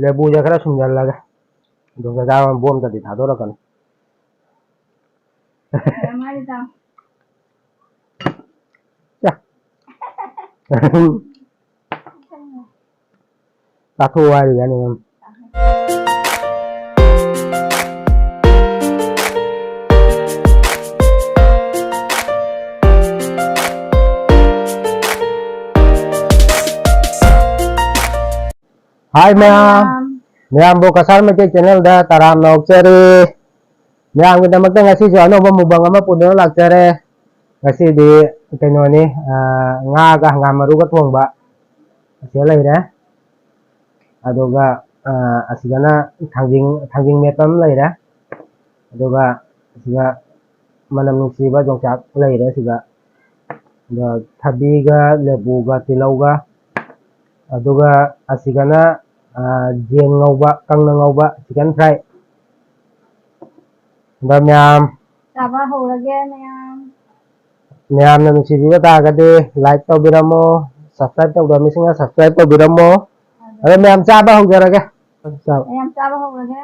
लेबूजा खरा सुंदर लगे दोगे गाँव में बोम कर दिखा दो रकन ताथो हुआ है यानी हम हाय मैम बो कसार में चैनल दा ताराम नौचरे मैम के दमक ngasi से अनोबा मुबंग अमा पुनो लाक्चरे ngasi di keno ni nga ga hangam maru ga thongba ase leire aduga asigana thangjing metam leire aduga asiga manam nusiba jongchak leire asiga da thabi ga lebu ga tilau ga aduga asigana jen ngauba kangna ngauba chicken fry da myam taba horage मैम नुसीबीबा तागदे like तौबिरमो subscribe तौदमिसिंगा subscribe तौबिरमो अरे मैम चाबा होजरगे मैम चाबा होरगे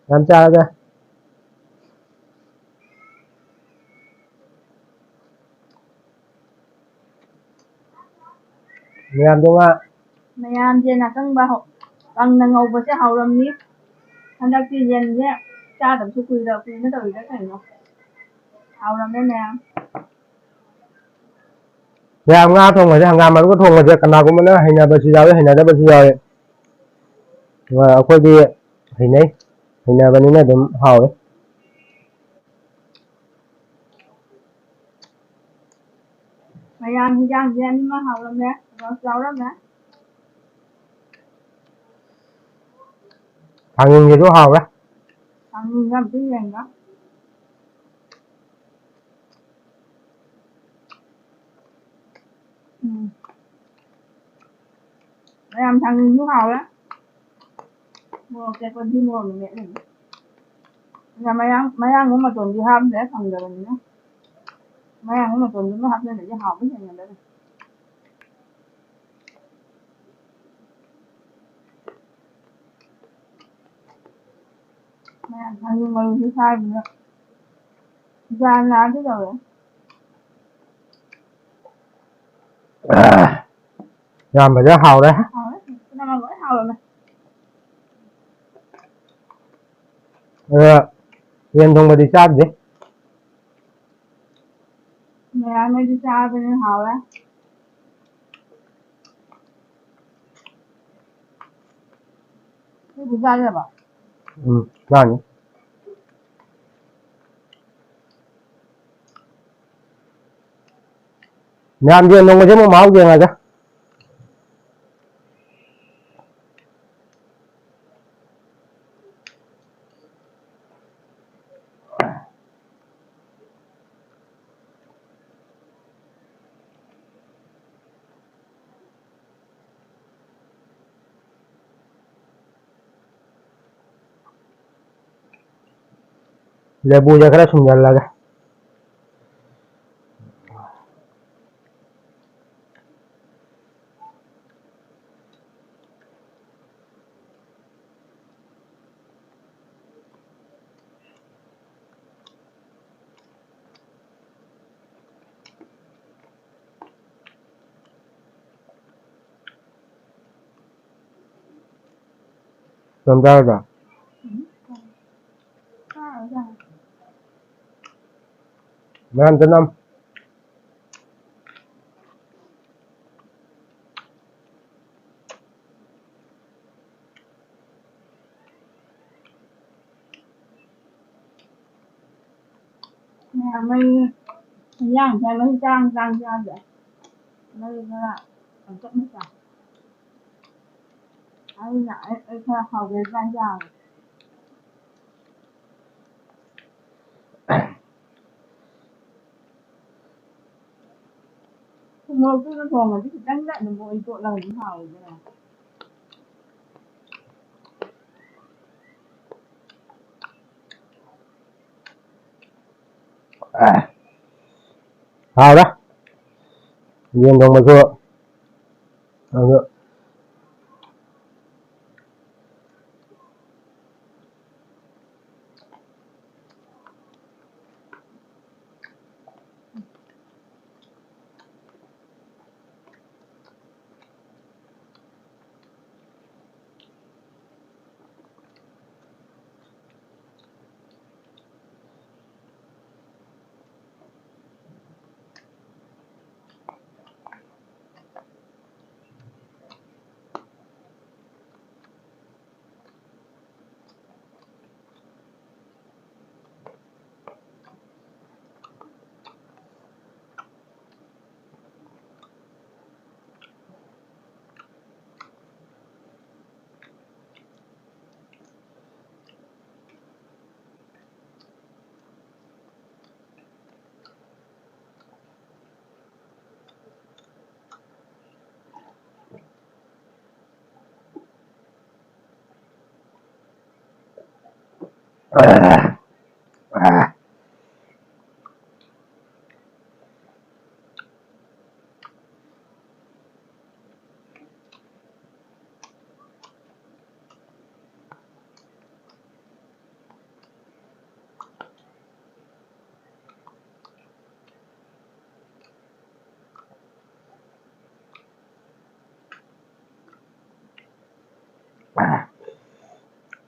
मैम चाबा मैम दूंगा मैम जे ना कंबा हो कंग ngầu bसे hauramni handakti yen je cha dam su kui da kui na doi da kai no hauram ne ma'am ma'am nga thong ga hangam maru ga thong ga kana ko mana haina ba si jawe haina da ba si jawe wa akhoi di hainai haina ba ni na dum hawe ma'am hijang je ni ma hauram ne ro sauram ne thangin ji do hawe thang ngam ti yen da ma'am thang nu hau á mua cái con đi mua mình mẹ này nhà mấy ăn cũng mà tuần đi ham để thằng rồi nữa mấy ăn cũng mà tuần nó hấp lên để cho học cái gì đấy mấy ăn thằng mà thứ sai nữa ra là thế rồi làm phải cho hào đấy nó mà gọi hao rồi mà yên thông mà đi sát gì mẹ ăn mấy đi xa bên hao đó cái đi xa rồi bảo ra nhỉ làm gì nó mới máu gì này chứ लेबू जरा सुंदर लगे समझा था मैं अंत नाम mẹ màyย่างใช่ไหมจ้างจ้างเดี๋ยวไม่ก็ละผมก็ไม่จ่ายไอ้หน่ะไอ้แค่เขาเป็นจ้างย่าง mua cứ nó thòng mà cái đánh lại nó mua chỗ nào cũng hào như này เอาละเย็นลงมาคือเอาเถอะ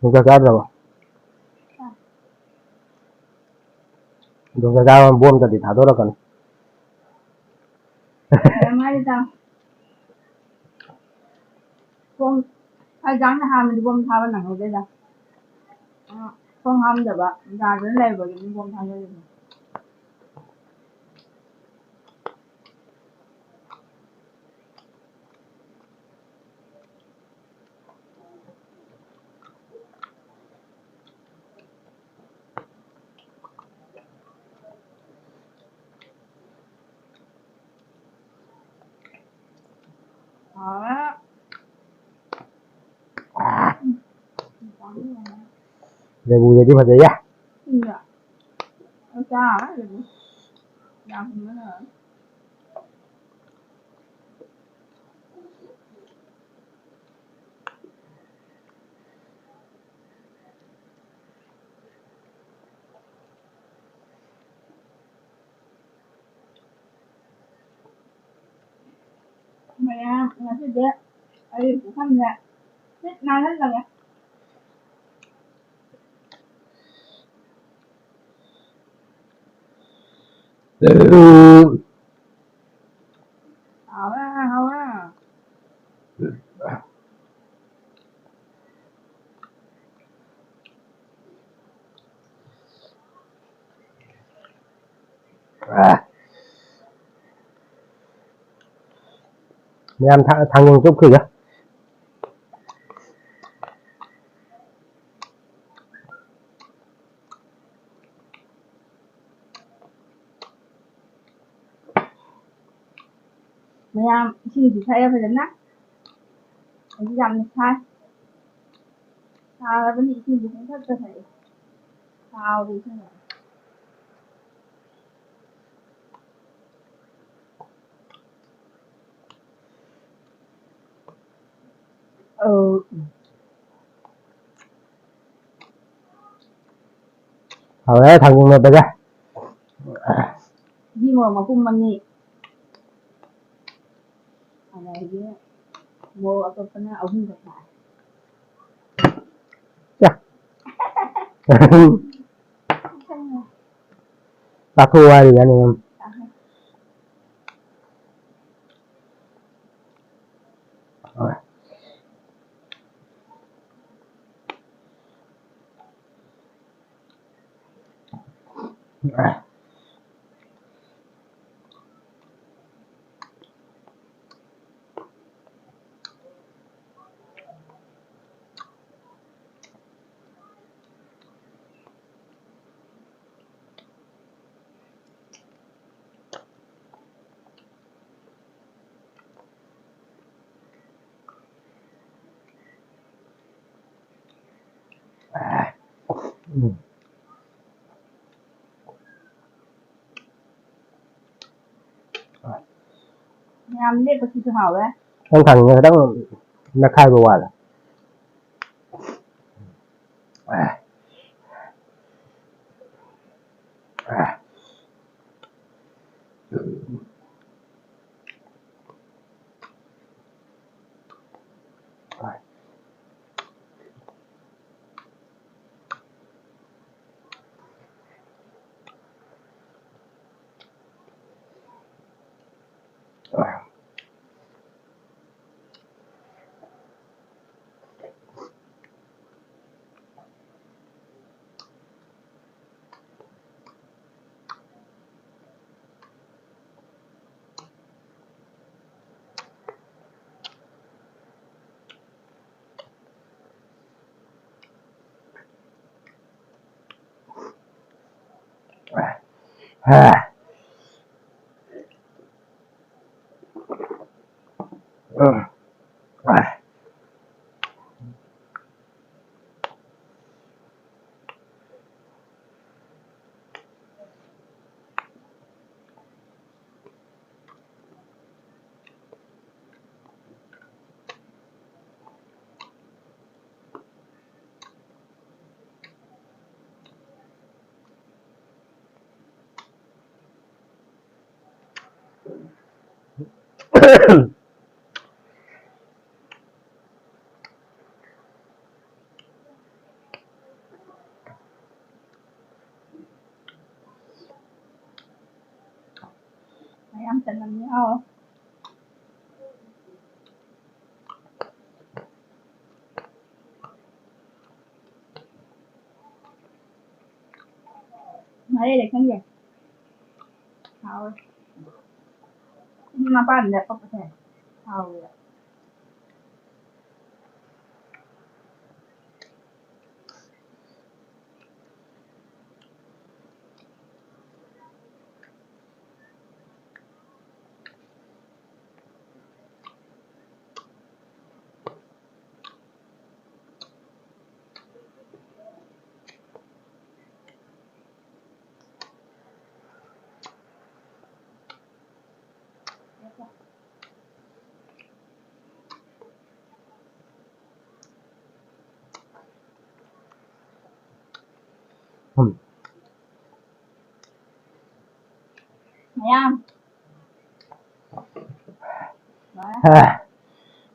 ดูกระจายเราดูกระจายมันบวมจะติดหาตัวเรากัน em ai đi tao không ai dám là ham mình buông thao bên nặng rồi đây là không ham được ạ ra đến đây rồi mình buông thao đây đó เดี๋ยวกูจะที่พัทยา dạ nó cha á rồi làm gì nữa rồi ไม่อะงานที่เด็กไอ้ผู้ทำเนี่ยนานแล้วไง เอาละเอาละ ไม่ทำทางยังจุกขึ้นเหรอ mày làm chỉ thay phải đến nát mày đi làm thay thay là vấn đề chỉ không thất cơ thể sao đi thế này ừ เอาแล้วทางยังไม่ไปได้ đi mà cùng mình nhỉ à này kia mua ở cái phần nào không được phải จ้ะ ตาทัวร์อย่างนี้ เ ยามเรียกก็คือเห่าแล้ว ต้องthành ngườiต้องนักkhaiบัวล่ะยามแต่มันไม่เอาไม่ได้เด็กนั่นเองเอามาปั้นเนี่ยก็ไม่ใช่เอาเลย Ayan.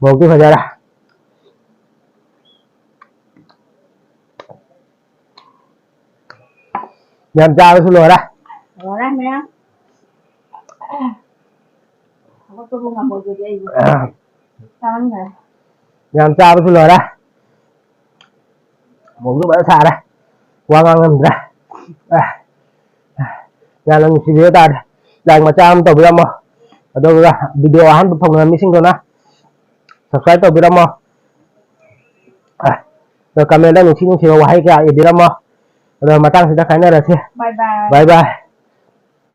một cái thời gian là nhầm chào với lừa đây Rồi đấy mẹ. Không có tôi không làm một việc gì. Sao anh này? nhầm chào với lừa đây một cái bữa xả đây quang ngang ngầm đây nhà lần si video ta like macam tu bila mau ada video ahan performance missing tu na subscribe tu bila mau rồi comment dan uci uci wahai kaya bila mau rồi matang sudah kena dah sih Bye bye. bye bye